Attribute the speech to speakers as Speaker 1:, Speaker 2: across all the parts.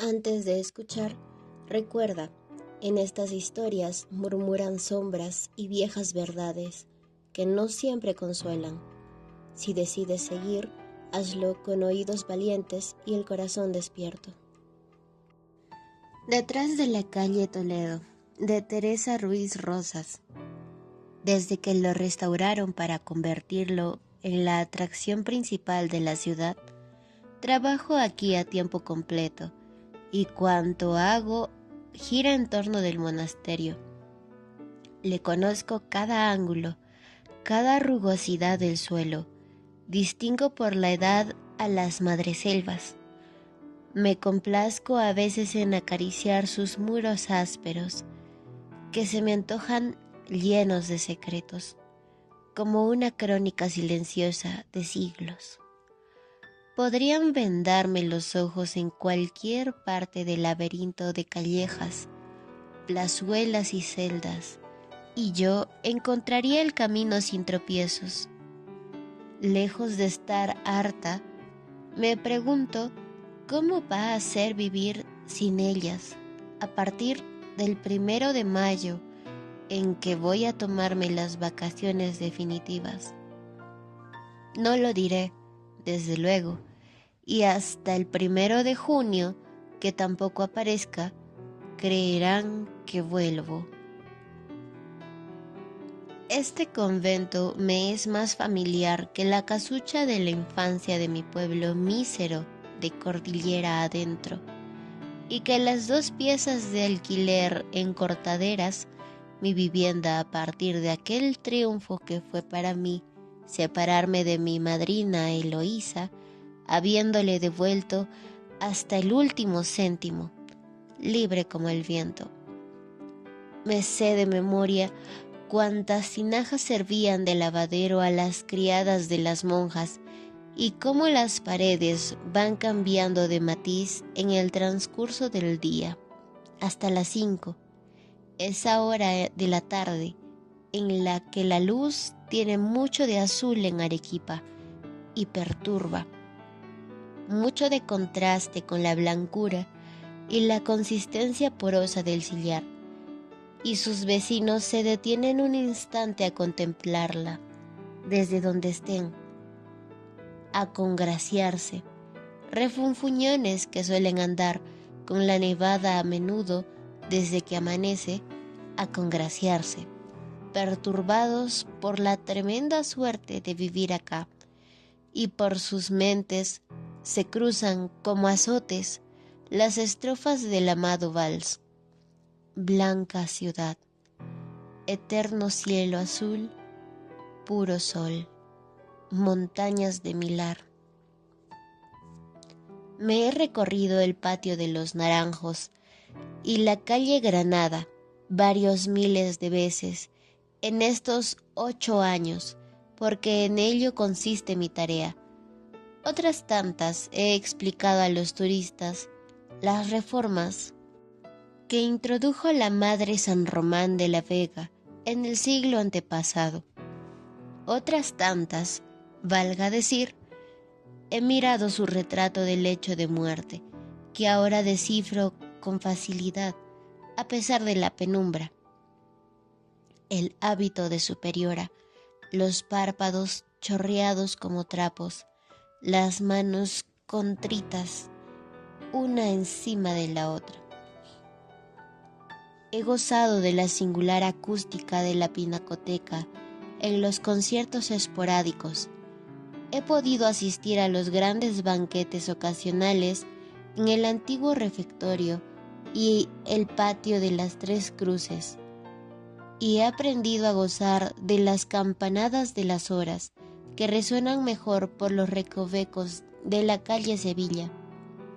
Speaker 1: Antes de escuchar, recuerda, en estas historias murmuran sombras y viejas verdades que no siempre consuelan. Si decides seguir, hazlo con oídos valientes y el corazón despierto. Detrás de la calle Toledo, de Teresa Ruiz Rosas. Desde que lo restauraron para convertirlo en la atracción principal de la ciudad, trabajo aquí a tiempo completo y cuanto hago gira en torno del monasterio. Le conozco cada ángulo, cada rugosidad del suelo, distingo por la edad a las madreselvas. Me complazco a veces en acariciar sus muros ásperos, que se me antojan llenos de secretos, como una crónica silenciosa de siglos. Podrían vendarme los ojos en cualquier parte del laberinto de callejas, plazuelas y celdas, y yo encontraría el camino sin tropiezos. Lejos de estar harta, me pregunto cómo va a ser vivir sin ellas a partir del 1 de mayo, en que voy a tomarme las vacaciones definitivas. No lo diré, desde luego, y hasta el 1 de junio, que tampoco aparezca, creerán que vuelvo. Este convento me es más familiar que la casucha de la infancia de mi pueblo mísero de cordillera adentro, y que las 2 piezas de alquiler en Cortaderas, mi vivienda a partir de aquel triunfo que fue para mí separarme de mi madrina Eloísa, habiéndole devuelto hasta el último céntimo, libre como el viento. Me sé de memoria cuántas tinajas servían de lavadero a las criadas de las monjas y cómo las paredes van cambiando de matiz en el transcurso del día, hasta las 5, esa hora de la tarde en la que la luz tiene mucho de azul en Arequipa y perturba, mucho de contraste con la blancura y la consistencia porosa del sillar, y sus vecinos se detienen un instante a contemplarla, desde donde estén, a congraciarse, refunfuñones que suelen andar con la nevada a menudo desde que amanece, a congraciarse, perturbados por la tremenda suerte de vivir acá, y por sus mentes se cruzan como azotes las estrofas del amado vals. Blanca ciudad, eterno cielo azul, puro sol, montañas de Milar. Me he recorrido el patio de los Naranjos y la calle Granada varios miles de veces en estos 8 años, porque en ello consiste mi tarea. Otras tantas he explicado a los turistas las reformas que introdujo la Madre San Román de la Vega en el siglo antepasado. Otras tantas, valga decir, he mirado su retrato del lecho de muerte, que ahora descifro con facilidad, a pesar de la penumbra. El hábito de superiora, los párpados chorreados como trapos, las manos contritas, una encima de la otra. He gozado de la singular acústica de la pinacoteca en los conciertos esporádicos. He podido asistir a los grandes banquetes ocasionales en el antiguo refectorio y el patio de las 3 Cruces. Y he aprendido a gozar de las campanadas de las horas que resuenan mejor por los recovecos de la calle Sevilla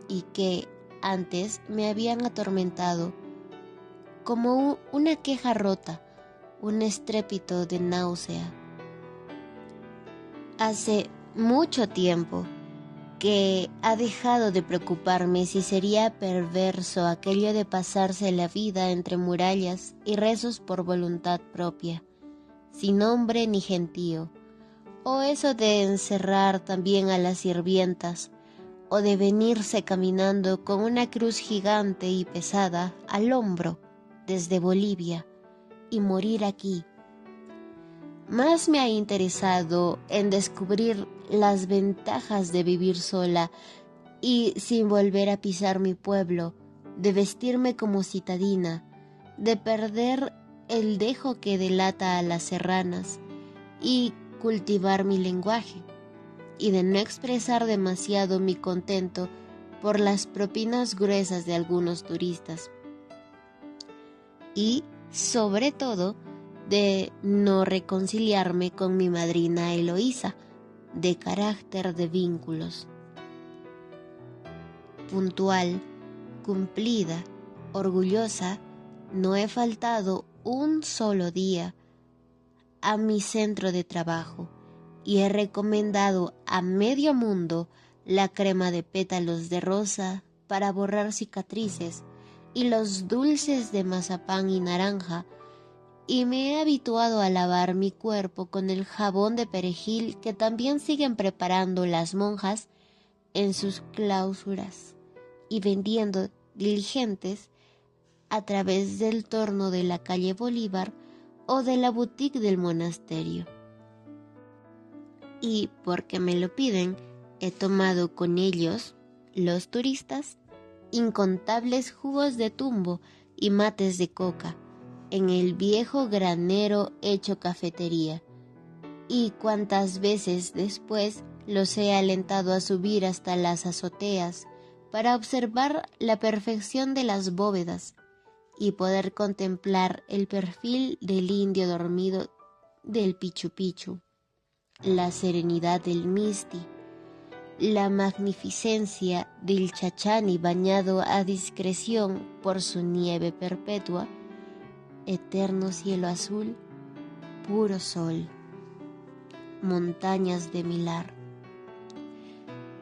Speaker 1: y que antes me habían atormentado como una queja rota, un estrépito de náusea. Hace mucho tiempo que ha dejado de preocuparme si sería perverso aquello de pasarse la vida entre murallas y rezos por voluntad propia, sin nombre ni gentío, o eso de encerrar también a las sirvientas, o de venirse caminando con una cruz gigante y pesada al hombro desde Bolivia y morir aquí. Más me ha interesado en descubrir las ventajas de vivir sola y sin volver a pisar mi pueblo, de vestirme como citadina, de perder el dejo que delata a las serranas y cultivar mi lenguaje, y de no expresar demasiado mi contento por las propinas gruesas de algunos turistas. Y, sobre todo, de no reconciliarme con mi madrina Eloísa, de carácter de vínculos. Puntual, cumplida, orgullosa, no he faltado un solo día a mi centro de trabajo y he recomendado a medio mundo la crema de pétalos de rosa para borrar cicatrices y los dulces de mazapán y naranja, y me he habituado a lavar mi cuerpo con el jabón de perejil que también siguen preparando las monjas en sus clausuras y vendiendo diligentes a través del torno de la calle Bolívar o de la boutique del monasterio. Y porque me lo piden, he tomado con ellos, los turistas, incontables jugos de tumbo y mates de coca en el viejo granero hecho cafetería, y cuantas veces después los he alentado a subir hasta las azoteas para observar la perfección de las bóvedas y poder contemplar el perfil del indio dormido del Pichu Pichu, la serenidad del Misti, la magnificencia del Chachani bañado a discreción por su nieve perpetua, eterno cielo azul, puro sol, montañas de Milar.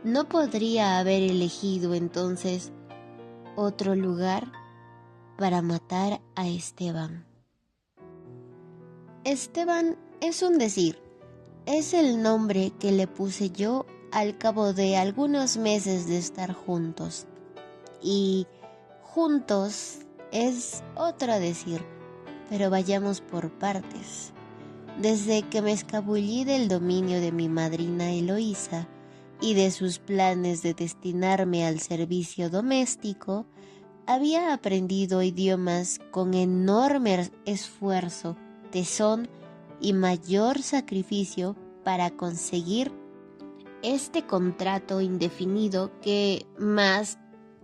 Speaker 1: ¿No podría haber elegido entonces otro lugar para matar a Esteban? Esteban es un decir, es el nombre que le puse yo al cabo de algunos meses de estar juntos. Y juntos es otro decir, pero vayamos por partes. Desde que me escabullí del dominio de mi madrina Eloísa y de sus planes de destinarme al servicio doméstico, había aprendido idiomas con enorme esfuerzo, tesón y mayor sacrificio para conseguir este contrato indefinido que más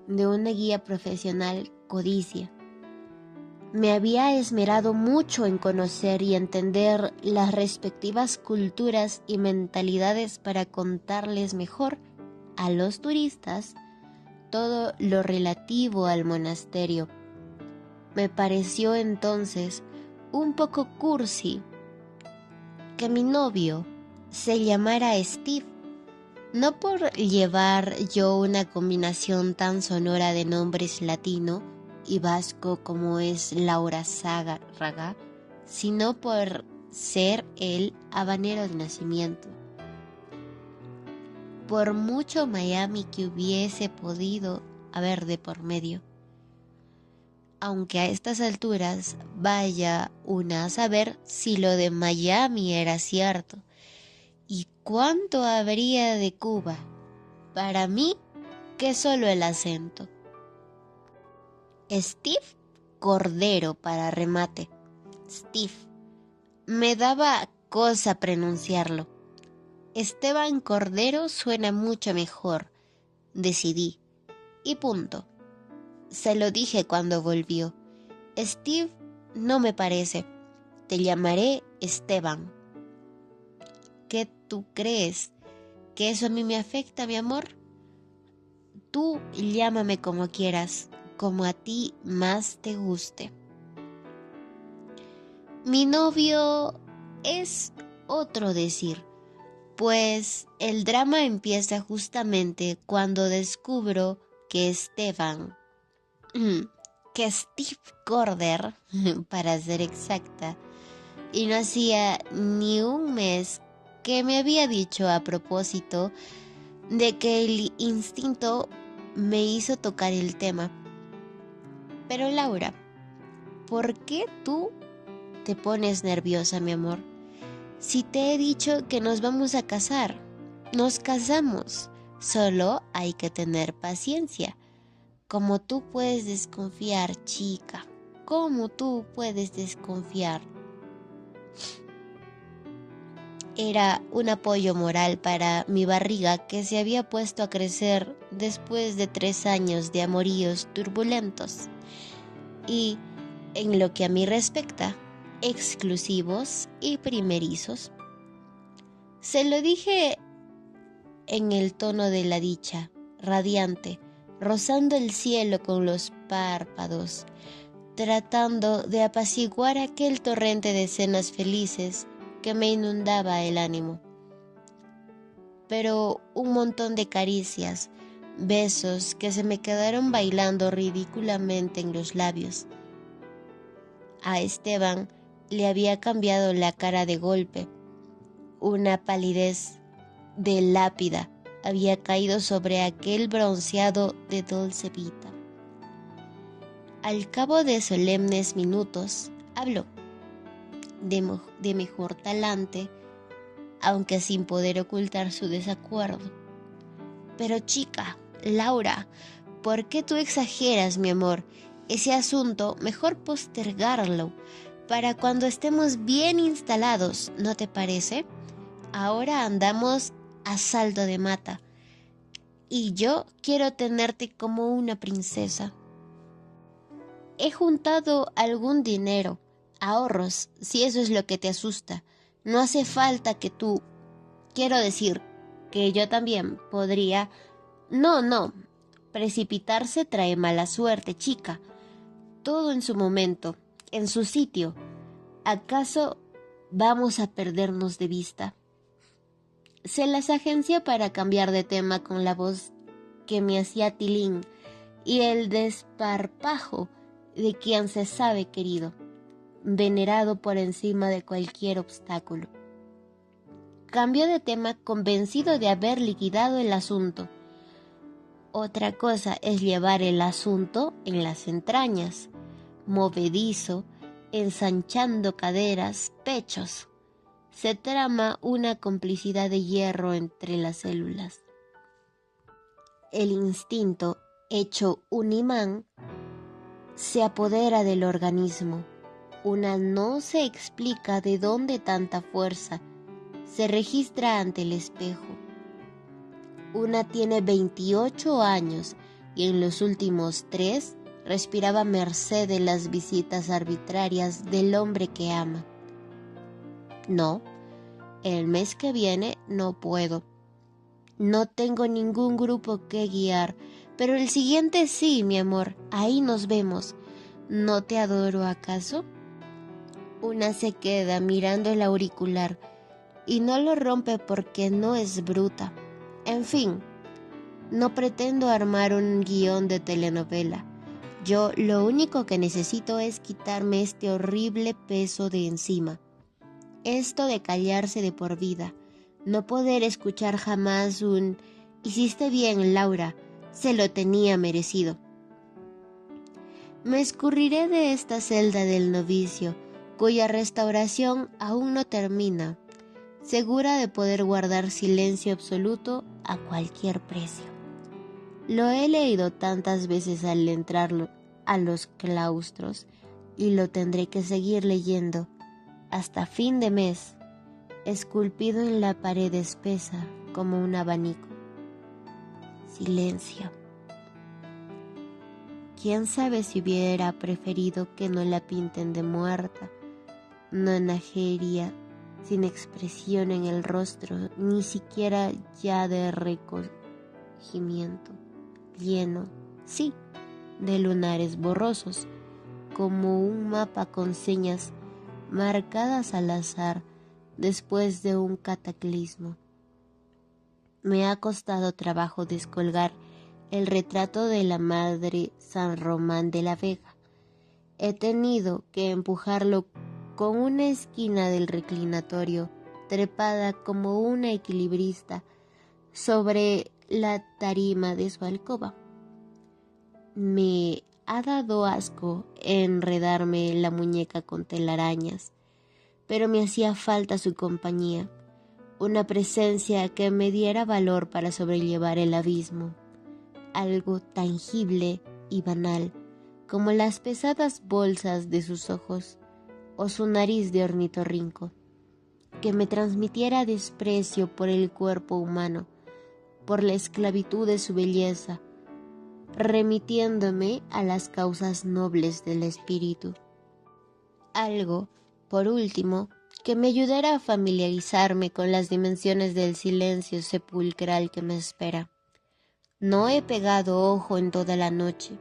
Speaker 1: de una guía profesional codicia. Me había esmerado mucho en conocer y entender las respectivas culturas y mentalidades para contarles mejor a los turistas todo lo relativo al monasterio. Me pareció entonces un poco cursi que mi novio se llamara Steve, no por llevar yo una combinación tan sonora de nombres latino y vasco como es Laura Raga, sino por ser él habanero de nacimiento. Por mucho Miami que hubiese podido haber de por medio. Aunque a estas alturas vaya una a saber si lo de Miami era cierto. ¿Y cuánto habría de Cuba? Para mí, que solo el acento. Steve Cordero para remate. Steve. Me daba cosa pronunciarlo. Esteban Cordero suena mucho mejor, decidí, y punto. Se lo dije cuando volvió. Steve no me parece, te llamaré Esteban. ¿Qué tú crees? ¿Que eso a mí me afecta, mi amor? Tú llámame como quieras, como a ti más te guste. Mi novio es otro decir. Pues el drama empieza justamente cuando descubro que Esteban, que Steve Corder, para ser exacta, y no hacía ni un mes que me había dicho a propósito de que el instinto me hizo tocar el tema. Pero Laura, ¿por qué tú te pones nerviosa, mi amor? Si te he dicho que nos vamos a casar, nos casamos. Solo hay que tener paciencia. ¿Cómo tú puedes desconfiar, chica? ¿Cómo tú puedes desconfiar? Era un apoyo moral para mi barriga que se había puesto a crecer después de 3 años de amoríos turbulentos. Y, en lo que a mí respecta, exclusivos y primerizos. Se lo dije en el tono de la dicha, radiante, rozando el cielo con los párpados, tratando de apaciguar aquel torrente de escenas felices que me inundaba el ánimo. Pero un montón de caricias, besos que se me quedaron bailando ridículamente en los labios. A Esteban le había cambiado la cara de golpe. Una palidez de lápida había caído sobre aquel bronceado de Dolce Vita. Al cabo de solemnes minutos, habló, de mejor talante, aunque sin poder ocultar su desacuerdo. Pero chica, Laura, ¿por qué tú exageras, mi amor? Ese asunto mejor postergarlo para cuando estemos bien instalados, ¿no te parece? Ahora andamos a salto de mata y yo quiero tenerte como una princesa. He juntado algún dinero, ahorros, si eso es lo que te asusta. No hace falta que tú... Quiero decir que yo también podría... No, precipitarse trae mala suerte, chica. Todo en su momento, en su sitio. ¿Acaso vamos a perdernos de vista? Se las agencia para cambiar de tema con la voz que me hacía tilín y el desparpajo de quien se sabe querido, venerado por encima de cualquier obstáculo. Cambió de tema convencido de haber liquidado el asunto. Otra cosa es llevar el asunto en las entrañas, movedizo, ensanchando caderas, pechos. Se trama una complicidad de hierro entre las células. El instinto, hecho un imán, se apodera del organismo. Una no se explica de dónde tanta fuerza. Se registra ante el espejo. Una tiene 28 años y en los últimos 3 respiraba merced de las visitas arbitrarias del hombre que ama. No, el mes que viene no puedo. No tengo ningún grupo que guiar, pero el siguiente sí, mi amor, ahí nos vemos. ¿No te adoro acaso? Una se queda mirando el auricular y no lo rompe porque no es bruta. En fin, no pretendo armar un guión de telenovela. Yo lo único que necesito es quitarme este horrible peso de encima. Esto de callarse de por vida, no poder escuchar jamás un «Hiciste bien, Laura», se lo tenía merecido. Me escurriré de esta celda del novicio, cuya restauración aún no termina, segura de poder guardar silencio absoluto a cualquier precio. Lo he leído tantas veces al entrar a los claustros y lo tendré que seguir leyendo hasta fin de mes, esculpido en la pared espesa como un abanico. Silencio. ¿Quién sabe si hubiera preferido que no la pinten de muerta, nonageria, sin expresión en el rostro, ni siquiera ya de recogimiento, lleno, sí, de lunares borrosos, como un mapa con señas marcadas al azar después de un cataclismo? Me ha costado trabajo descolgar el retrato de la Madre San Román de la Vega. He tenido que empujarlo con una esquina del reclinatorio, trepada como una equilibrista sobre la tarima de su alcoba. Me ha dado asco enredarme la muñeca con telarañas, pero me hacía falta su compañía, una presencia que me diera valor para sobrellevar el abismo, algo tangible y banal, como las pesadas bolsas de sus ojos o su nariz de ornitorrinco, que me transmitiera desprecio por el cuerpo humano, por la esclavitud de su belleza, remitiéndome a las causas nobles del espíritu. Algo, por último, que me ayudara a familiarizarme con las dimensiones del silencio sepulcral que me espera. No he pegado ojo en toda la noche.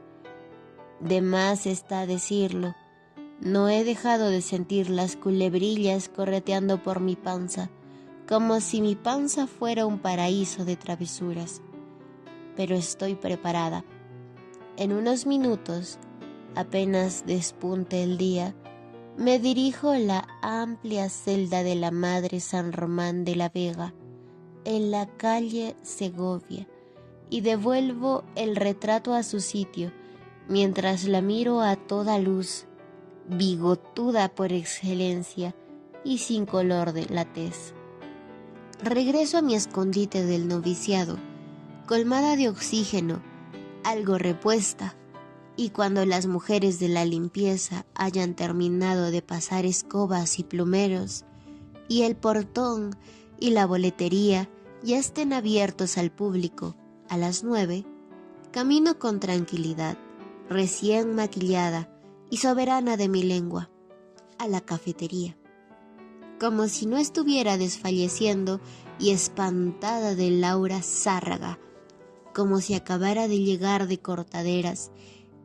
Speaker 1: De más está decirlo, no he dejado de sentir las culebrillas correteando por mi panza, como si mi panza fuera un paraíso de travesuras. Pero estoy preparada. En unos minutos, apenas despunte el día, me dirijo a la amplia celda de la Madre San Román de la Vega, en la calle Segovia, y devuelvo el retrato a su sitio, mientras la miro a toda luz, bigotuda por excelencia y sin color de la tez. Regreso a mi escondite del noviciado, colmada de oxígeno, algo repuesta, y cuando las mujeres de la limpieza hayan terminado de pasar escobas y plumeros, y el portón y la boletería ya estén abiertos al público a las 9, camino con tranquilidad, recién maquillada y soberana de mi lengua, a la cafetería, como si no estuviera desfalleciendo y espantada del aura zárraga, como si acabara de llegar de cortaderas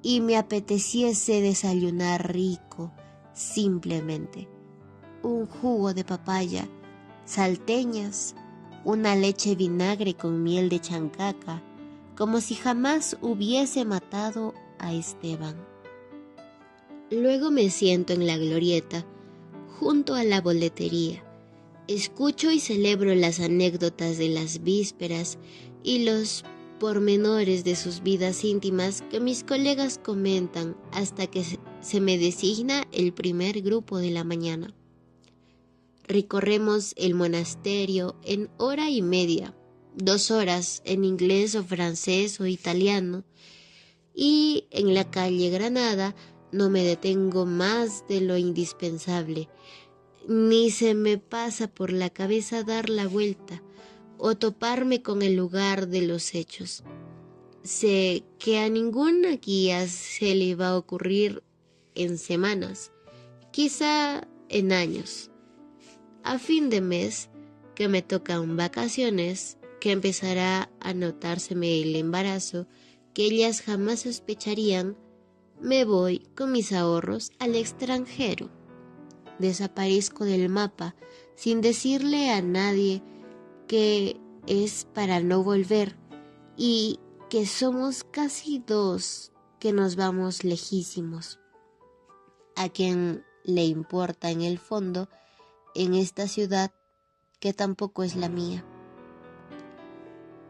Speaker 1: y me apeteciese desayunar rico, simplemente. Un jugo de papaya, salteñas, una leche vinagre con miel de chancaca, como si jamás hubiese matado a Esteban. Luego me siento en la glorieta, junto a la boletería. Escucho y celebro las anécdotas de las vísperas y los pormenores de sus vidas íntimas que mis colegas comentan hasta que se me designa el primer grupo de la mañana. Recorremos el monasterio en hora y media, 2 horas en inglés o francés o italiano, y en la calle Granada no me detengo más de lo indispensable, ni se me pasa por la cabeza dar la vuelta o toparme con el lugar de los hechos. Sé que a ninguna guía se le va a ocurrir en semanas, quizá en años. A fin de mes, que me tocan vacaciones, que empezará a notárseme el embarazo, que ellas jamás sospecharían, me voy con mis ahorros al extranjero. Desaparezco del mapa sin decirle a nadie que es para no volver y que somos casi 2 que nos vamos lejísimos. A quien le importa en el fondo en esta ciudad que tampoco es la mía.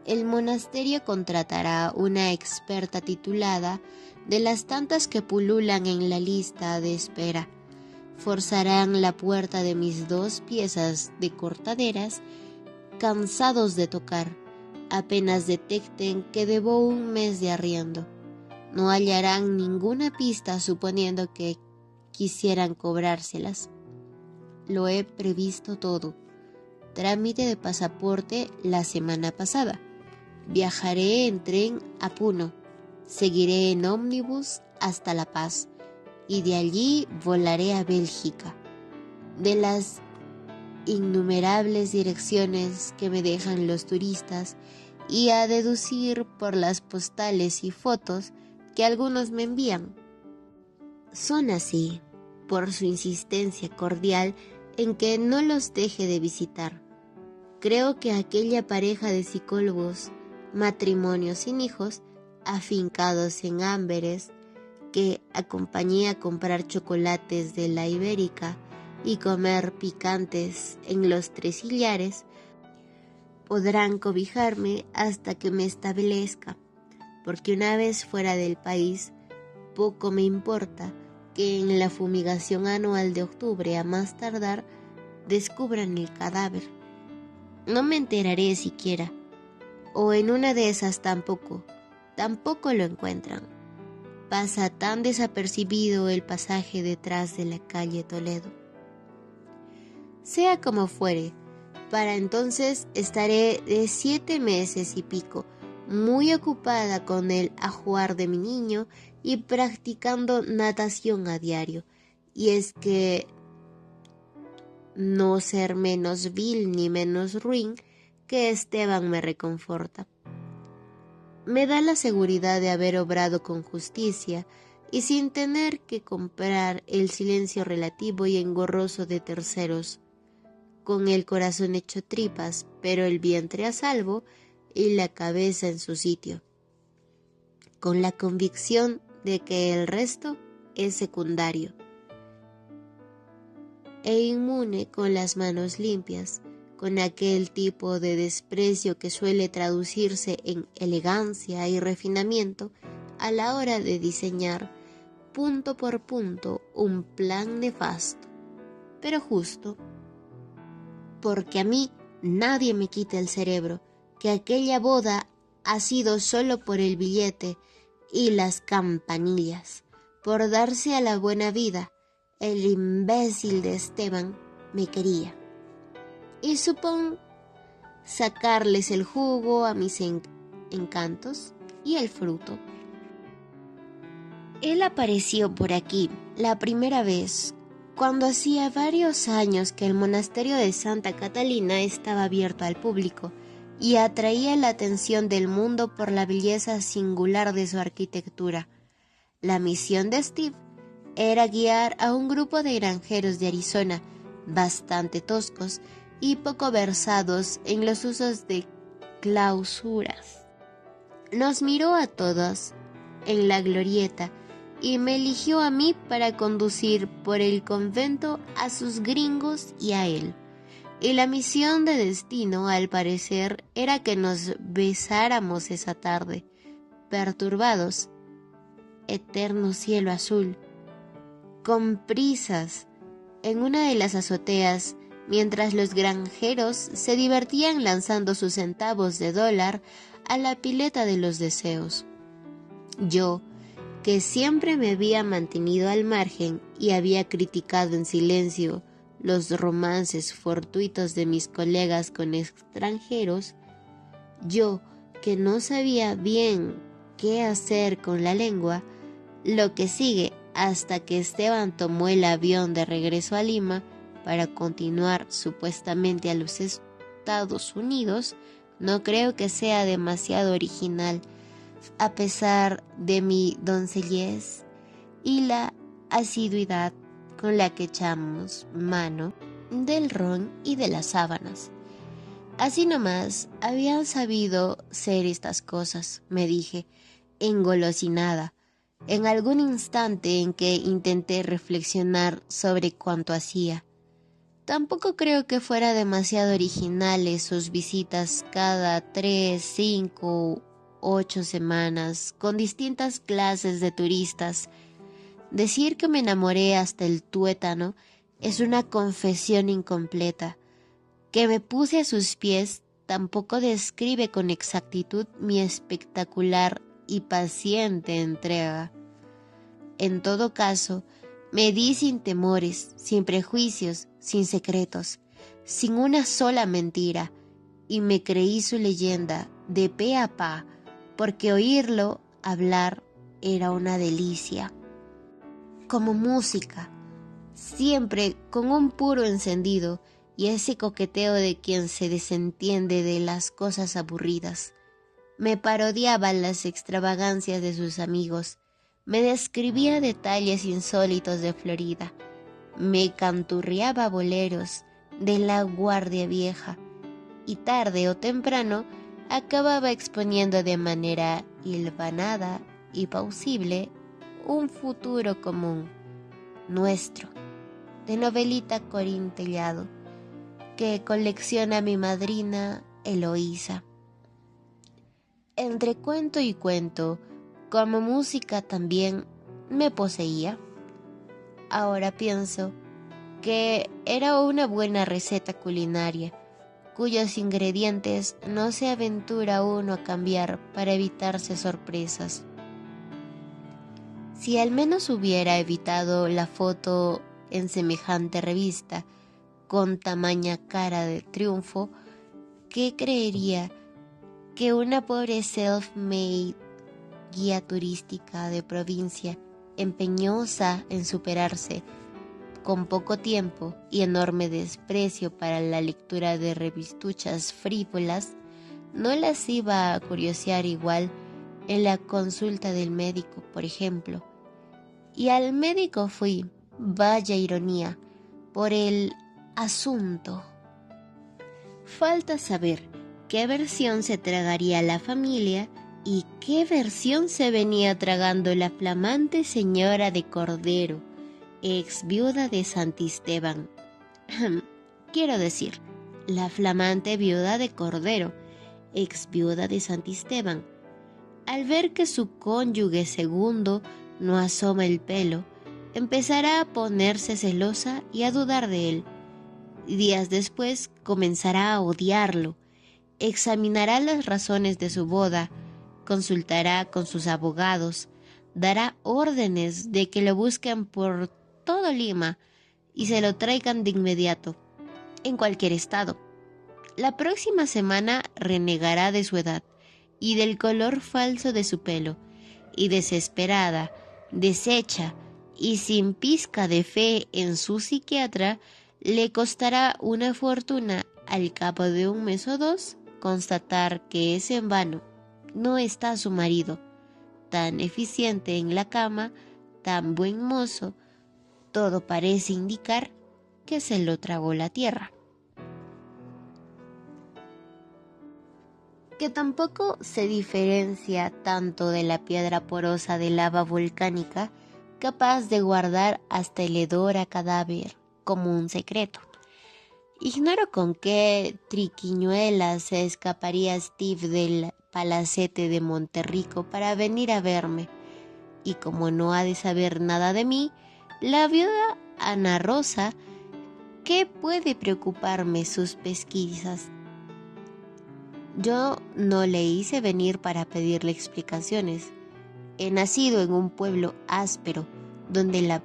Speaker 1: El monasterio contratará una experta titulada de las tantas que pululan en la lista de espera. Forzarán la puerta de mis 2 piezas de cortaderas, cansados de tocar, apenas detecten que debo 1 mes de arriendo. No hallarán ninguna pista suponiendo que quisieran cobrárselas. Lo he previsto todo. Trámite de pasaporte la semana pasada. Viajaré en tren a Puno. Seguiré en ómnibus hasta La Paz y de allí volaré a Bélgica. De las innumerables direcciones que me dejan los turistas y a deducir por las postales y fotos que algunos me envían. Son así, por su insistencia cordial en que no los deje de visitar. Creo que aquella pareja de psicólogos, matrimonios sin hijos, afincados en Amberes, que acompañé a comprar chocolates de la Ibérica y comer picantes en los Tres Sillares, podrán cobijarme hasta que me establezca, porque una vez fuera del país, poco me importa que en la fumigación anual de octubre a más tardar descubran el cadáver. No me enteraré siquiera, o en una de esas tampoco lo encuentran. Pasa tan desapercibido el pasaje detrás de la calle Toledo. Sea como fuere, para entonces estaré de 7 meses y pico, muy ocupada con el ajuar de mi niño y practicando natación a diario. Y es que no ser menos vil ni menos ruin que Esteban me reconforta. Me da la seguridad de haber obrado con justicia y sin tener que comprar el silencio relativo y engorroso de terceros, con el corazón hecho tripas, pero el vientre a salvo y la cabeza en su sitio, con la convicción de que el resto es secundario, e inmune con las manos limpias, con aquel tipo de desprecio que suele traducirse en elegancia y refinamiento a la hora de diseñar punto por punto un plan nefasto, pero justo, porque a mí nadie me quita el cerebro que aquella boda ha sido solo por el billete y las campanillas, por darse a la buena vida. El imbécil de Esteban me quería. Y supongo sacarles el jugo a mis encantos y el fruto. Él apareció por aquí la primera vez cuando hacía varios años que el monasterio de Santa Catalina estaba abierto al público y atraía la atención del mundo por la belleza singular de su arquitectura. La misión de Steve era guiar a un grupo de granjeros de Arizona, bastante toscos y poco versados en los usos de clausuras. Nos miró a todos en la glorieta y me eligió a mí para conducir por el convento a sus gringos y a él. Y la misión de destino, al parecer, era que nos besáramos esa tarde, perturbados, eterno cielo azul, con prisas, en una de las azoteas, mientras los granjeros se divertían lanzando sus centavos de dólar a la pileta de los deseos. Yo, que siempre me había mantenido al margen y había criticado en silencio los romances fortuitos de mis colegas con extranjeros, yo, que no sabía bien qué hacer con la lengua, lo que sigue hasta que Esteban tomó el avión de regreso a Lima para continuar supuestamente a los Estados Unidos, no creo que sea demasiado original, a pesar de mi doncellez y la asiduidad con la que echamos mano del ron y de las sábanas. Así nomás habían sabido ser estas cosas, me dije, engolosinada, en algún instante en que intenté reflexionar sobre cuánto hacía. Tampoco creo que fuera demasiado originales sus visitas cada 3, 5, 8 semanas con distintas clases de turistas. Decir que me enamoré hasta el tuétano es una confesión incompleta. Que me puse a sus pies tampoco describe con exactitud mi espectacular y paciente entrega. En todo caso, me di sin temores, sin prejuicios, sin secretos, sin una sola mentira, y me creí su leyenda de pe a pa, porque oírlo hablar era una delicia. Como música, siempre con un puro encendido y ese coqueteo de quien se desentiende de las cosas aburridas. Me parodiaba las extravagancias de sus amigos, me describía detalles insólitos de Florida, me canturriaba boleros de la Guardia Vieja y tarde o temprano acababa exponiendo de manera hilvanada y plausible un futuro común, nuestro, de novelita corintellado, que colecciona mi madrina Eloísa. Entre cuento y cuento, como música también me poseía. Ahora pienso que era una buena receta culinaria, cuyos ingredientes no se aventura uno a cambiar para evitarse sorpresas. Si al menos hubiera evitado la foto en semejante revista, con tamaña cara de triunfo, ¿qué creería que una pobre self-made guía turística de provincia, empeñosa en superarse, con poco tiempo y enorme desprecio para la lectura de revistuchas frívolas, no las iba a curiosear igual en la consulta del médico, por ejemplo? Y al médico fui, vaya ironía, por el asunto. Falta saber qué versión se tragaría la familia y qué versión se venía tragando la flamante señora de Cordero, ex viuda de Santisteban. Quiero decir, la flamante viuda de Cordero, ex viuda de Santisteban. Al ver que su cónyuge segundo no asoma el pelo, empezará a ponerse celosa y a dudar de él. Días después comenzará a odiarlo, examinará las razones de su boda, consultará con sus abogados, dará órdenes de que lo busquen por todo Lima y se lo traigan de inmediato, en cualquier estado. La próxima semana renegará de su edad y del color falso de su pelo, y desesperada, deshecha y sin pizca de fe en su psiquiatra, le costará una fortuna al cabo de un mes o dos constatar que es en vano. No está su marido, tan eficiente en la cama, tan buen mozo, todo parece indicar que se lo tragó la tierra. Que tampoco se diferencia tanto de la piedra porosa de lava volcánica, capaz de guardar hasta el hedor a cadáver como un secreto. Ignoro con qué triquiñuela se escaparía Steve del palacete de Monterrico para venir a verme, y como no ha de saber nada de mí, la viuda Ana Rosa, ¿qué puede preocuparme sus pesquisas? Yo no le hice venir para pedirle explicaciones. He nacido en un pueblo áspero, donde la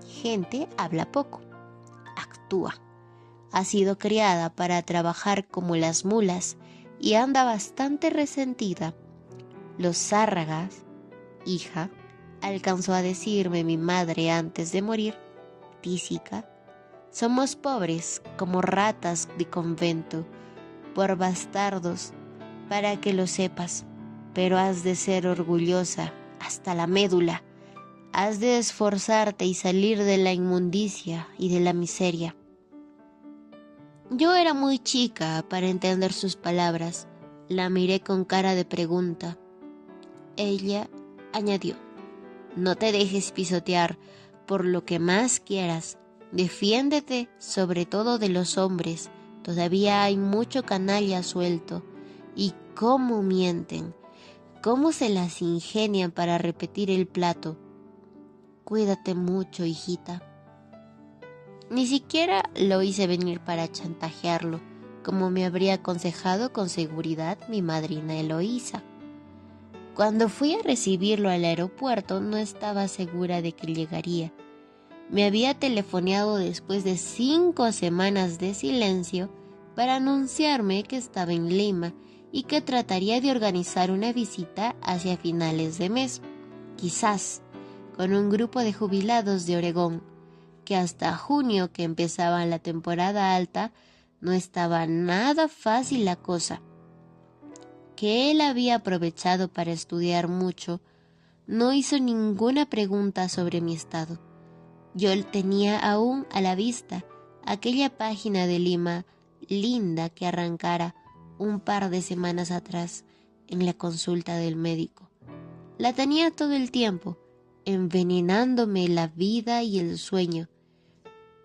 Speaker 1: gente habla poco, actúa. Ha sido criada para trabajar como las mulas y anda bastante resentida. Los Zárragas, hija, alcanzó a decirme mi madre antes de morir, tísica, somos pobres como ratas de convento, por bastardos, para que lo sepas, pero has de ser orgullosa hasta la médula, has de esforzarte y salir de la inmundicia y de la miseria. Yo era muy chica para entender sus palabras, la miré con cara de pregunta. Ella añadió, no te dejes pisotear por lo que más quieras, defiéndete sobre todo de los hombres. Todavía hay mucho canalla suelto. Y cómo mienten, cómo se las ingenian para repetir el plato. Cuídate mucho, hijita. Ni siquiera lo hice venir para chantajearlo, como me habría aconsejado con seguridad mi madrina Eloísa. Cuando fui a recibirlo al aeropuerto no estaba segura de que llegaría. Me había telefoneado después de 5 semanas de silencio para anunciarme que estaba en Lima y que trataría de organizar una visita hacia finales de mes, quizás con un grupo de jubilados de Oregón, que hasta junio, que empezaba la temporada alta, no estaba nada fácil la cosa. Que él había aprovechado para estudiar mucho, no hizo ninguna pregunta sobre mi estado. Yo tenía aún a la vista aquella página de Lima linda que arrancara un par de semanas atrás en la consulta del médico. La tenía todo el tiempo, envenenándome la vida y el sueño.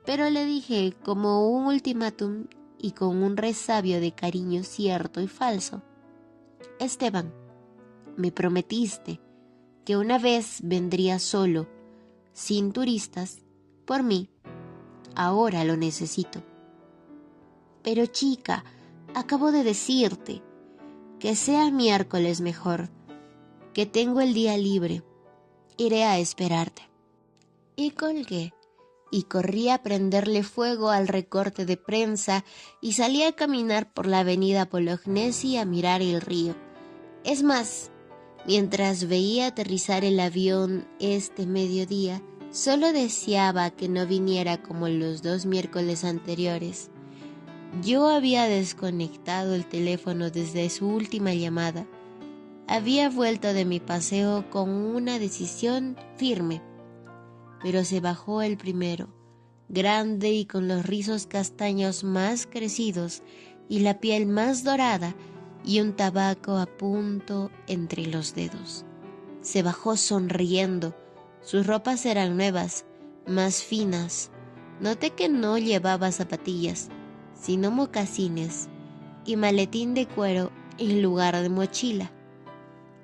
Speaker 1: Pero le dije como un ultimátum y con un resabio de cariño cierto y falso. Esteban, me prometiste que una vez vendría solo, sin turistas, por mí. Ahora lo necesito. Pero chica, acabo de decirte que sea miércoles mejor, que tengo el día libre. Iré a esperarte. Y colgué, y corrí a prenderle fuego al recorte de prensa y salí a caminar por la avenida Bolognesi a mirar el río. Es más, mientras veía aterrizar el avión este mediodía, solo deseaba que no viniera como los 2 miércoles anteriores. Yo había desconectado el teléfono desde su última llamada. Había vuelto de mi paseo con una decisión firme, pero se bajó el primero, grande y con los rizos castaños más crecidos y la piel más dorada y un tabaco a punto entre los dedos. Se bajó sonriendo. Sus ropas eran nuevas, más finas. Noté que no llevaba zapatillas, sino mocasines y maletín de cuero en lugar de mochila,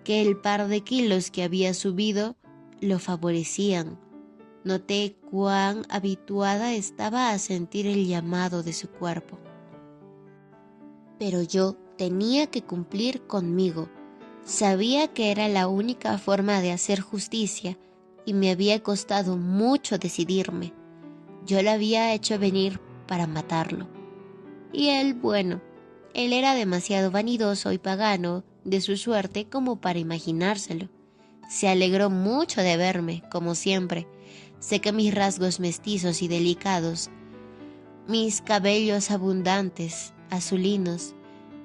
Speaker 1: que el par de kilos que había subido lo favorecían. Noté cuán habituada estaba a sentir el llamado de su cuerpo. Pero yo tenía que cumplir conmigo. Sabía que era la única forma de hacer justicia y me había costado mucho decidirme. Yo lo había hecho venir para matarlo. Y él, bueno, él era demasiado vanidoso y pagano de su suerte como para imaginárselo. Se alegró mucho de verme, como siempre. Sé que mis rasgos mestizos y delicados, mis cabellos abundantes, azulinos,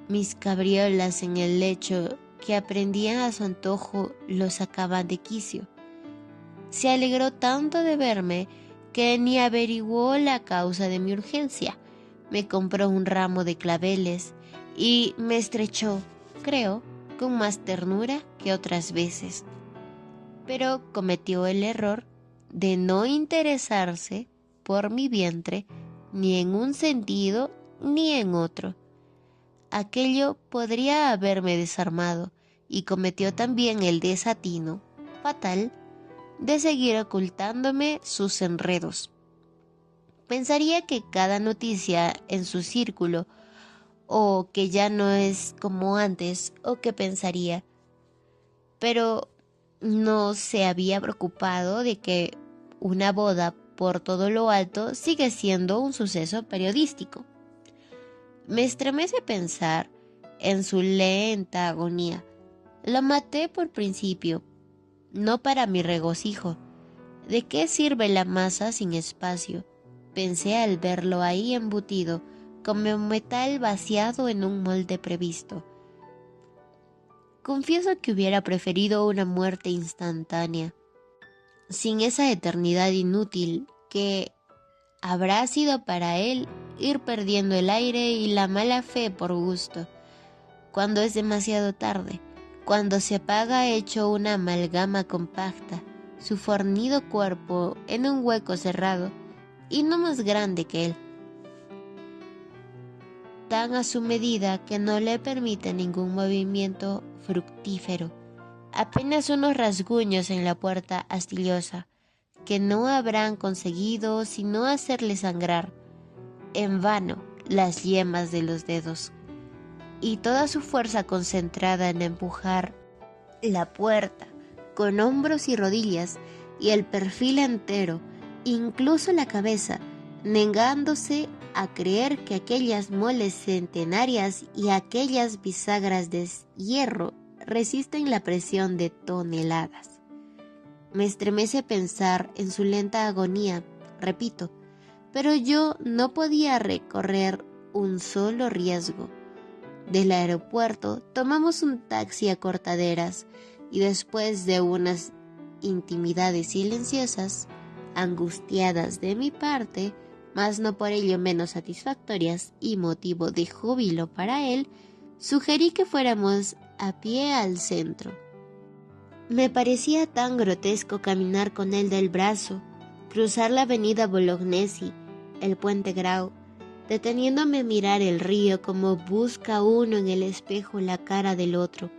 Speaker 1: mis cabriolas en el lecho que aprendían a su antojo lo sacaban de quicio. Se alegró tanto de verme que ni averiguó la causa de mi urgencia. Me compró un ramo de claveles y me estrechó, creo, con más ternura que otras veces. Pero cometió el error de no interesarse por mi vientre ni en un sentido ni en otro. Aquello podría haberme desarmado y cometió también el desatino fatal de seguir ocultándome sus enredos. Pensaría que cada noticia en su círculo, o que ya no es como antes, o que pensaría, pero no se había preocupado de que una boda por todo lo alto sigue siendo un suceso periodístico. Me estremece pensar en su lenta agonía. Lo maté por principio, no para mi regocijo. ¿De qué sirve la masa sin espacio? Pensé al verlo ahí embutido, como metal vaciado en un molde previsto. Confieso que hubiera preferido una muerte instantánea, sin esa eternidad inútil que habrá sido para él ir perdiendo el aire y la mala fe por gusto, cuando es demasiado tarde, cuando se apaga hecho una amalgama compacta, su fornido cuerpo en un hueco cerrado y no más grande que él, tan a su medida que no le permite ningún movimiento fructífero, apenas unos rasguños en la puerta astillosa, que no habrán conseguido sino hacerle sangrar en vano las yemas de los dedos, y toda su fuerza concentrada en empujar la puerta con hombros y rodillas y el perfil entero, incluso la cabeza, negándose a creer que aquellas moles centenarias y aquellas bisagras de hierro resisten la presión de toneladas. Me estremece pensar en su lenta agonía, repito, pero yo no podía recorrer un solo riesgo. Del aeropuerto tomamos un taxi a Cortaderas y después de unas intimidades silenciosas, angustiadas de mi parte, mas no por ello menos satisfactorias y motivo de júbilo para él, sugerí que fuéramos a pie al centro. Me parecía tan grotesco caminar con él del brazo, cruzar la avenida Bolognesi, el puente Grau, deteniéndome a mirar el río como busca uno en el espejo la cara del otro,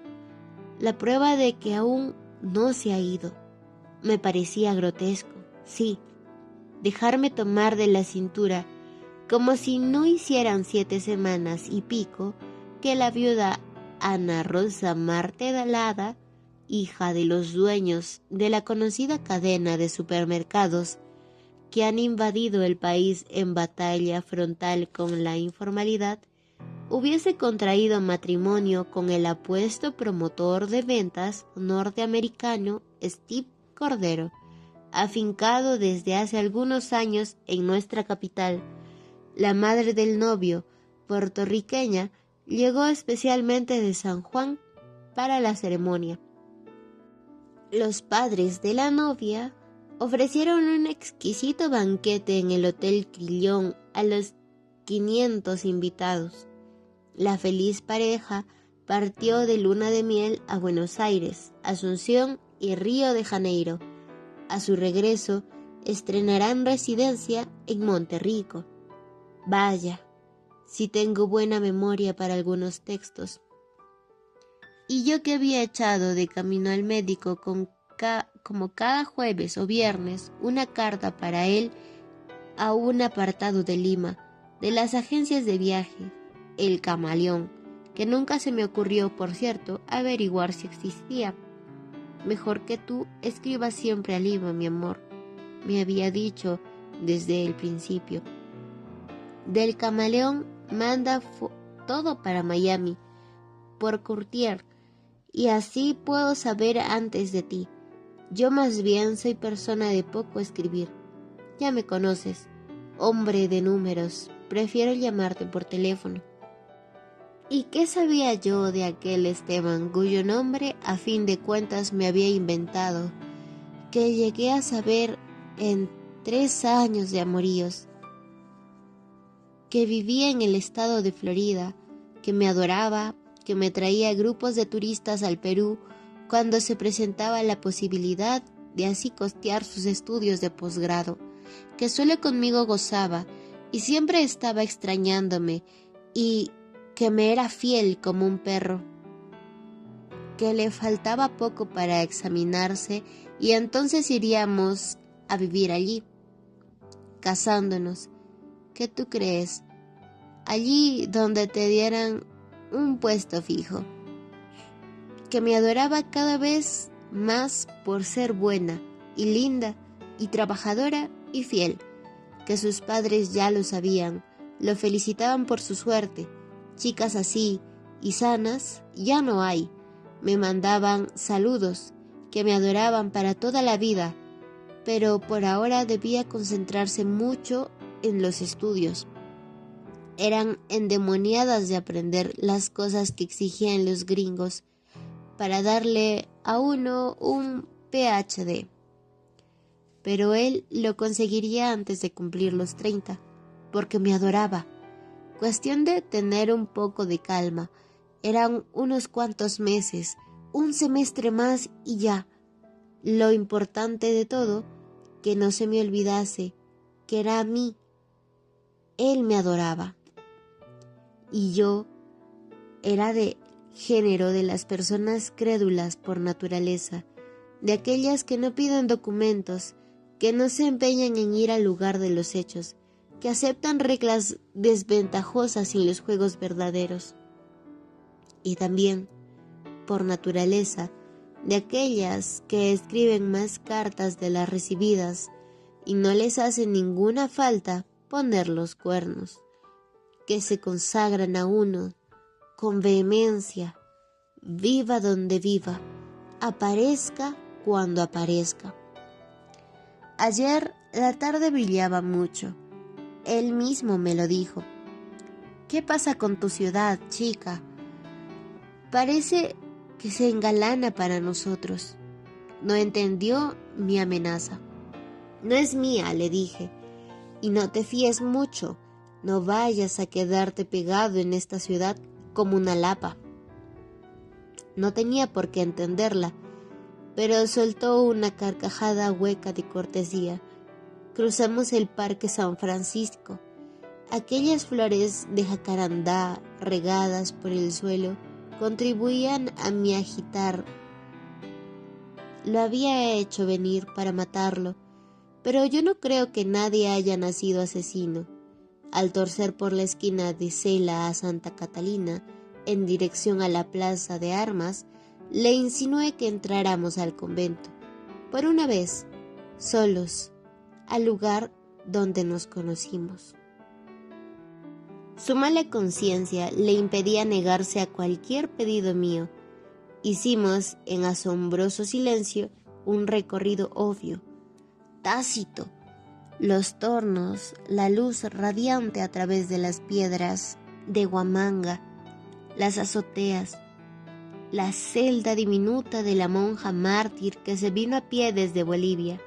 Speaker 1: la prueba de que aún no se ha ido. Me parecía grotesco, sí, dejarme tomar de la cintura, como si no hicieran 7 semanas y pico que la viuda Ana Rosa Martelada, hija de los dueños de la conocida cadena de supermercados que han invadido el país en batalla frontal con la informalidad, hubiese contraído matrimonio con el apuesto promotor de ventas norteamericano Steve Cordero, afincado desde hace algunos años en nuestra capital. La madre del novio, puertorriqueña, llegó especialmente de San Juan para la ceremonia. Los padres de la novia ofrecieron un exquisito banquete en el Hotel Crillon a los 500 invitados. La feliz pareja partió de luna de miel a Buenos Aires, Asunción y Río de Janeiro. A su regreso, estrenarán residencia en Monterrico. Vaya, si tengo buena memoria para algunos textos. Y yo que había echado de camino al médico como cada jueves o viernes una carta para él a un apartado de Lima, de las agencias de viaje, El Camaleón, que nunca se me ocurrió, por cierto, averiguar si existía. Mejor que tú escribas siempre a Lima, mi amor, me había dicho desde el principio. Del Camaleón manda todo para Miami, por courtier, y así puedo saber antes de ti. Yo más bien soy persona de poco escribir. Ya me conoces, hombre de números, prefiero llamarte por teléfono. ¿Y qué sabía yo de aquel Esteban, cuyo nombre a fin de cuentas me había inventado, que llegué a saber en 3 años de amoríos? Que vivía en el estado de Florida, que me adoraba, que me traía grupos de turistas al Perú cuando se presentaba la posibilidad de así costear sus estudios de posgrado, que solo conmigo gozaba y siempre estaba extrañándome, y que me era fiel como un perro, que le faltaba poco para examinarse y entonces iríamos a vivir allí, casándonos. ¿Qué tú crees? Allí donde te dieran un puesto fijo. Que me adoraba cada vez más por ser buena y linda y trabajadora y fiel, que sus padres ya lo sabían, lo felicitaban por su suerte. Chicas así y sanas ya no hay. Me mandaban saludos, que me adoraban para toda la vida, pero por ahora debía concentrarse mucho en los estudios. Eran endemoniadas de aprender las cosas que exigían los gringos para darle a uno un PhD. Pero él lo conseguiría antes de cumplir los 30, porque me adoraba. Cuestión de tener un poco de calma. Eran unos cuantos meses, un semestre más y ya. Lo importante de todo, que no se me olvidase, que era a mí. Él me adoraba. Y yo era de género de las personas crédulas por naturaleza, de aquellas que no piden documentos, que no se empeñan en ir al lugar de los hechos, que aceptan reglas desventajosas sin los juegos verdaderos. Y también, por naturaleza, de aquellas que escriben más cartas de las recibidas y no les hace ninguna falta poner los cuernos, que se consagran a uno con vehemencia, viva donde viva, aparezca cuando aparezca. Ayer la tarde brillaba mucho. Él mismo me lo dijo. ¿Qué pasa con tu ciudad, chica? Parece que se engalana para nosotros. No entendió mi amenaza. No es mía, le dije, y no te fíes mucho. No vayas a quedarte pegado en esta ciudad como una lapa. No tenía por qué entenderla, pero soltó una carcajada hueca de cortesía. Cruzamos el Parque San Francisco. Aquellas flores de jacarandá regadas por el suelo contribuían a mi agitar. Lo había hecho venir para matarlo, pero yo no creo que nadie haya nacido asesino. Al torcer por la esquina de Cela a Santa Catalina, en dirección a la plaza de armas, le insinué que entráramos al convento, por una vez, solos, al lugar donde nos conocimos. Su mala conciencia le impedía negarse a cualquier pedido mío. Hicimos, en asombroso silencio, un recorrido obvio, tácito. Los tornos, la luz radiante a través de las piedras de Huamanga, las azoteas, la celda diminuta de la monja mártir que se vino a pie desde Bolivia.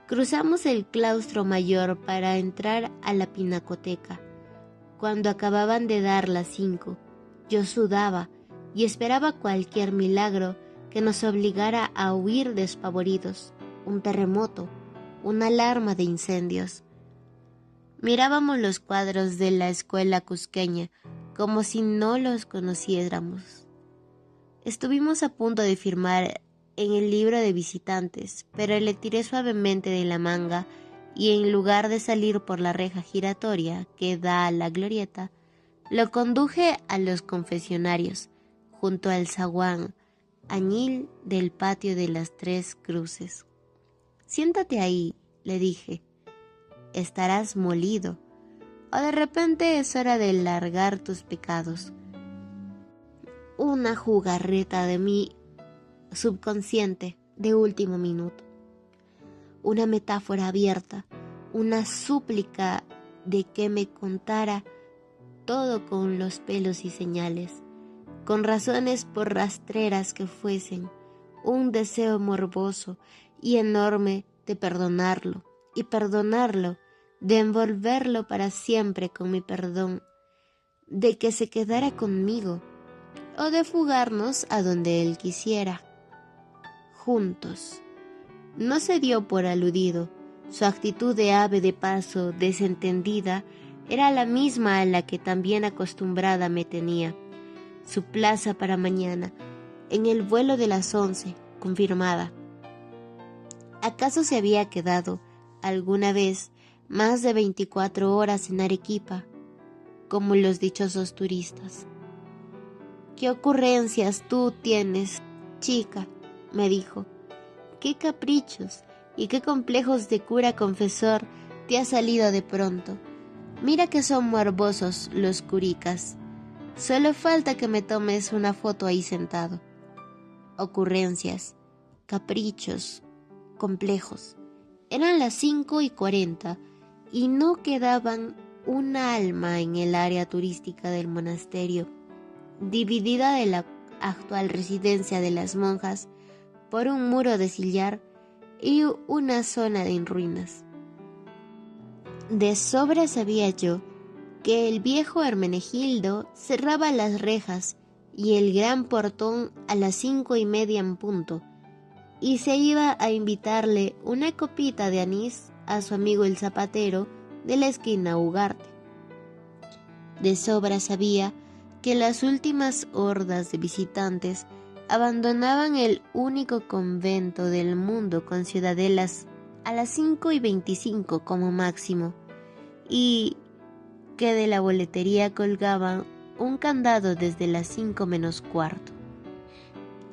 Speaker 1: Cruzamos el claustro mayor para entrar a la pinacoteca. Cuando acababan de dar las 5, yo sudaba y esperaba cualquier milagro que nos obligara a huir despavoridos, un terremoto, una alarma de incendios. Mirábamos los cuadros de la escuela cusqueña como si no los conociéramos. Estuvimos a punto de firmar en el libro de visitantes, pero le tiré suavemente de la manga y en lugar de salir por la reja giratoria que da a la glorieta, lo conduje a los confesionarios, junto al zaguán añil del patio de las 3 Cruces. «Siéntate ahí», le dije, «estarás molido, o de repente es hora de largar tus pecados». Una jugarreta de mi subconsciente de último minuto. Una metáfora abierta, una súplica de que me contara todo con los pelos y señales, con razones por rastreras que fuesen, un deseo morboso y enorme de perdonarlo, y perdonarlo, de envolverlo para siempre con mi perdón, de que se quedara conmigo, o de fugarnos a donde él quisiera, juntos. No se dio por aludido. Su actitud de ave de paso desentendida era la misma a la que tan bien acostumbrada me tenía. Su plaza para mañana, en el vuelo de las 11, confirmada. ¿Acaso se había quedado, alguna vez, más de 24 horas en Arequipa, como los dichosos turistas? «¿Qué ocurrencias tú tienes, chica?», me dijo. «¿Qué caprichos y qué complejos de cura confesor te ha salido de pronto? Mira que son morbosos los curicas. Solo falta que me tomes una foto ahí sentado». Ocurrencias, caprichos, complejos. Eran las 5:40 y no quedaban un alma en el área turística del monasterio, dividida de la actual residencia de las monjas por un muro de sillar y una zona en ruinas. De sobra sabía yo que el viejo Hermenegildo cerraba las rejas y el gran portón a las 5:30 en punto, y se iba a invitarle una copita de anís a su amigo el zapatero de la esquina Ugarte. De sobra sabía que las últimas hordas de visitantes abandonaban el único convento del mundo con ciudadelas a las 5:25 como máximo, y que de la boletería colgaban un candado desde las 5 menos cuarto.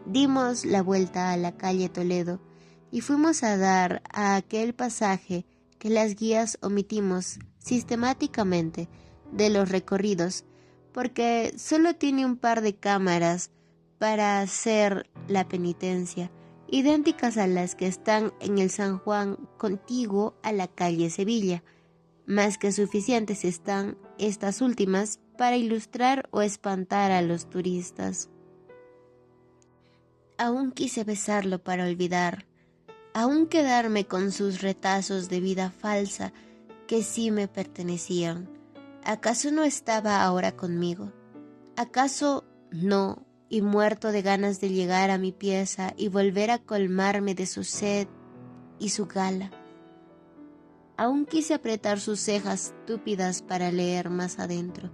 Speaker 1: Dimos la vuelta a la calle Toledo y fuimos a dar a aquel pasaje que las guías omitimos sistemáticamente de los recorridos, porque solo tiene un par de cámaras para hacer la penitencia, idénticas a las que están en el San Juan contiguo a la calle Sevilla. Más que suficientes están estas últimas para ilustrar o espantar a los turistas. Aún quise besarlo para olvidar, aún quedarme con sus retazos de vida falsa que sí me pertenecían. ¿Acaso no estaba ahora conmigo? ¿Acaso no? Y muerto de ganas de llegar a mi pieza y volver a colmarme de su sed y su gala. Aún quise apretar sus cejas túpidas para leer más adentro,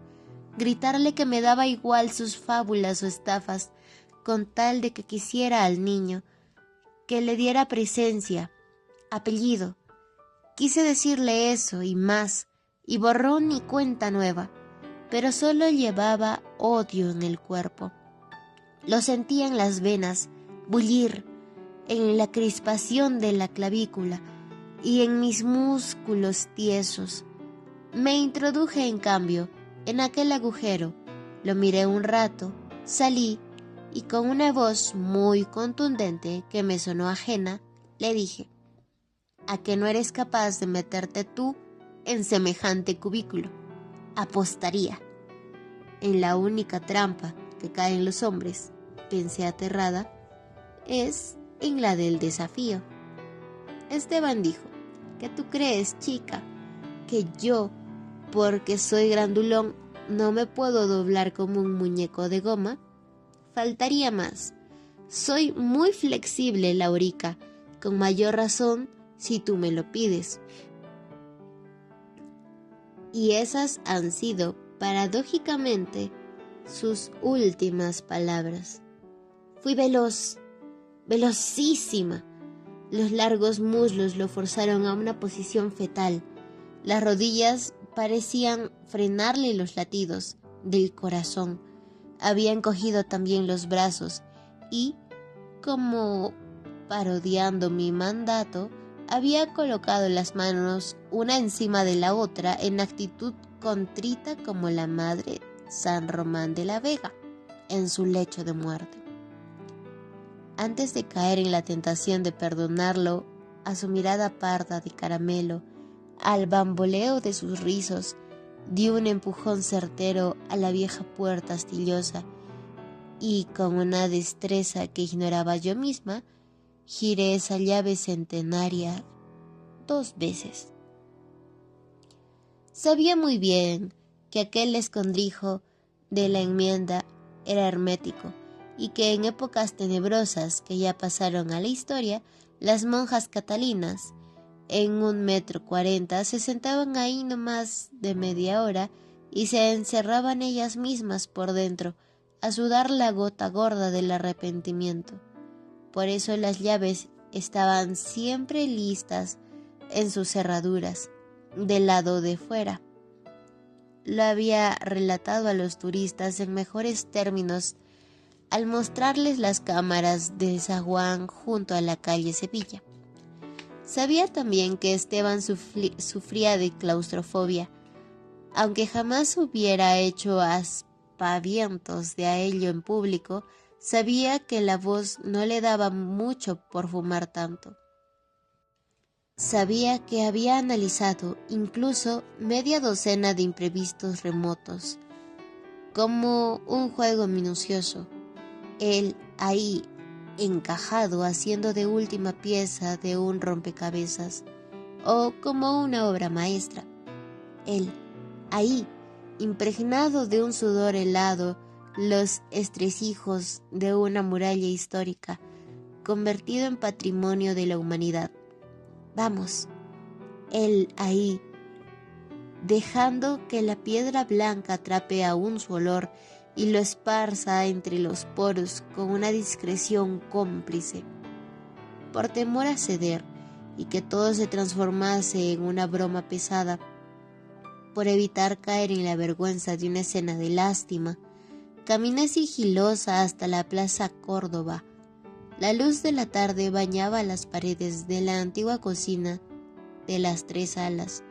Speaker 1: gritarle que me daba igual sus fábulas o estafas, con tal de que quisiera al niño, que le diera presencia, apellido. Quise decirle eso y más, y borrón y cuenta nueva, pero solo llevaba odio en el cuerpo. Lo sentía en las venas, bullir, en la crispación de la clavícula y en mis músculos tiesos. Me introduje, en cambio, en aquel agujero, lo miré un rato, salí y con una voz muy contundente que me sonó ajena, le dije: ¿a que no eres capaz de meterte tú en semejante cubículo? Apostaría. En la única trampa que caen los hombres, pensé aterrada, es en la del desafío. Esteban dijo: ¿qué tú crees, chica? ¿Que yo, porque soy grandulón, no me puedo doblar como un muñeco de goma? Faltaría más. Soy muy flexible, Laurica, con mayor razón si tú me lo pides. Y esas han sido, paradójicamente, sus últimas palabras. Fui veloz, velocísima. Los largos muslos lo forzaron a una posición fetal. Las rodillas parecían frenarle los latidos del corazón. Habían cogido también los brazos y, como parodiando mi mandato, había colocado las manos una encima de la otra en actitud contrita como la madre San Román de la Vega en su lecho de muerte. Antes de caer en la tentación de perdonarlo, a su mirada parda de caramelo, al bamboleo de sus rizos, di un empujón certero a la vieja puerta astillosa y, con una destreza que ignoraba yo misma, giré esa llave centenaria 2 veces. Sabía muy bien que aquel escondrijo de la enmienda era hermético y que en épocas tenebrosas que ya pasaron a la historia, las monjas catalinas, en 1,40 m, se sentaban ahí no más de media hora y se encerraban ellas mismas por dentro a sudar la gota gorda del arrepentimiento. Por eso las llaves estaban siempre listas en sus cerraduras, del lado de fuera. Lo había relatado a los turistas en mejores términos al mostrarles las cámaras de zaguán junto a la calle Sevilla. Sabía también que Esteban sufría de claustrofobia, aunque jamás hubiera hecho aspavientos de a ello en público. Sabía que la voz no le daba mucho por fumar tanto. Sabía que había analizado incluso media docena de imprevistos remotos, como un juego minucioso, él ahí encajado haciendo de última pieza de un rompecabezas, o como una obra maestra, él ahí impregnado de un sudor helado, los estresijos de una muralla histórica, convertido en patrimonio de la humanidad. Vamos, él ahí, dejando que la piedra blanca atrape aún su olor y lo esparza entre los poros con una discreción cómplice, por temor a ceder y que todo se transformase en una broma pesada, por evitar caer en la vergüenza de una escena de lástima. Caminé sigilosa hasta la Plaza Córdoba. La luz de la tarde bañaba las paredes de la antigua cocina de las 3 alas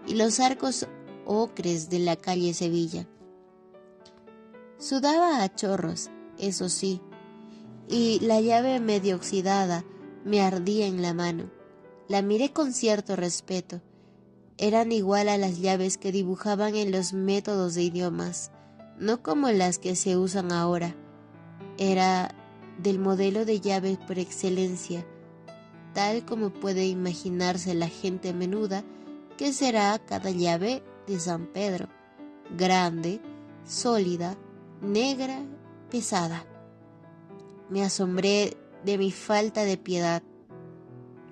Speaker 1: y los arcos ocres de la calle Sevilla. Sudaba a chorros, eso sí, y la llave medio oxidada me ardía en la mano. La miré con cierto respeto. Eran igual a las llaves que dibujaban en los métodos de idiomas, no como las que se usan ahora. Era del modelo de llave por excelencia, tal como puede imaginarse la gente menuda que será cada llave de San Pedro, grande, sólida, negra, pesada. Me asombré de mi falta de piedad,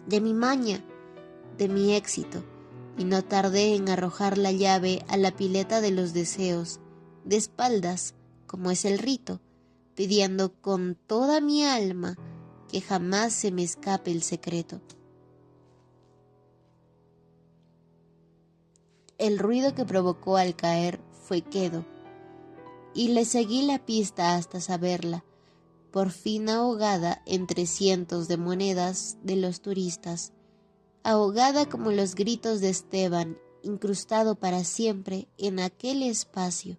Speaker 1: de mi maña, de mi éxito, y no tardé en arrojar la llave a la pileta de los deseos, de espaldas, como es el rito, pidiendo con toda mi alma que jamás se me escape el secreto. El ruido que provocó al caer fue quedo, y le seguí la pista hasta saberla, por fin ahogada entre cientos de monedas de los turistas, ahogada como los gritos de Esteban, incrustado para siempre en aquel espacio,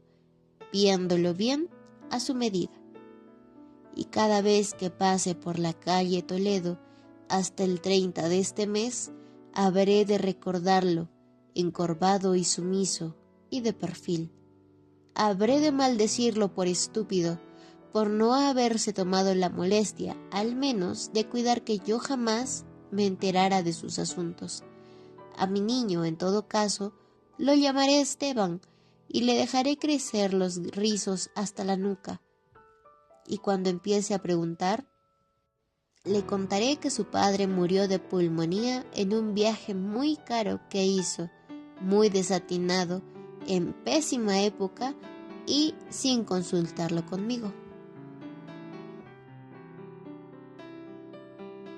Speaker 1: viéndolo bien a su medida. Y cada vez que pase por la calle Toledo, hasta el 30 de este mes, habré de recordarlo, encorvado y sumiso, y de perfil. Habré de maldecirlo por estúpido, por no haberse tomado la molestia, al menos, de cuidar que yo jamás me enterara de sus asuntos. A mi niño, en todo caso, lo llamaré Esteban, y le dejaré crecer los rizos hasta la nuca. Y cuando empiece a preguntar, le contaré que su padre murió de pulmonía en un viaje muy caro que hizo, muy desatinado, en pésima época y sin consultarlo conmigo.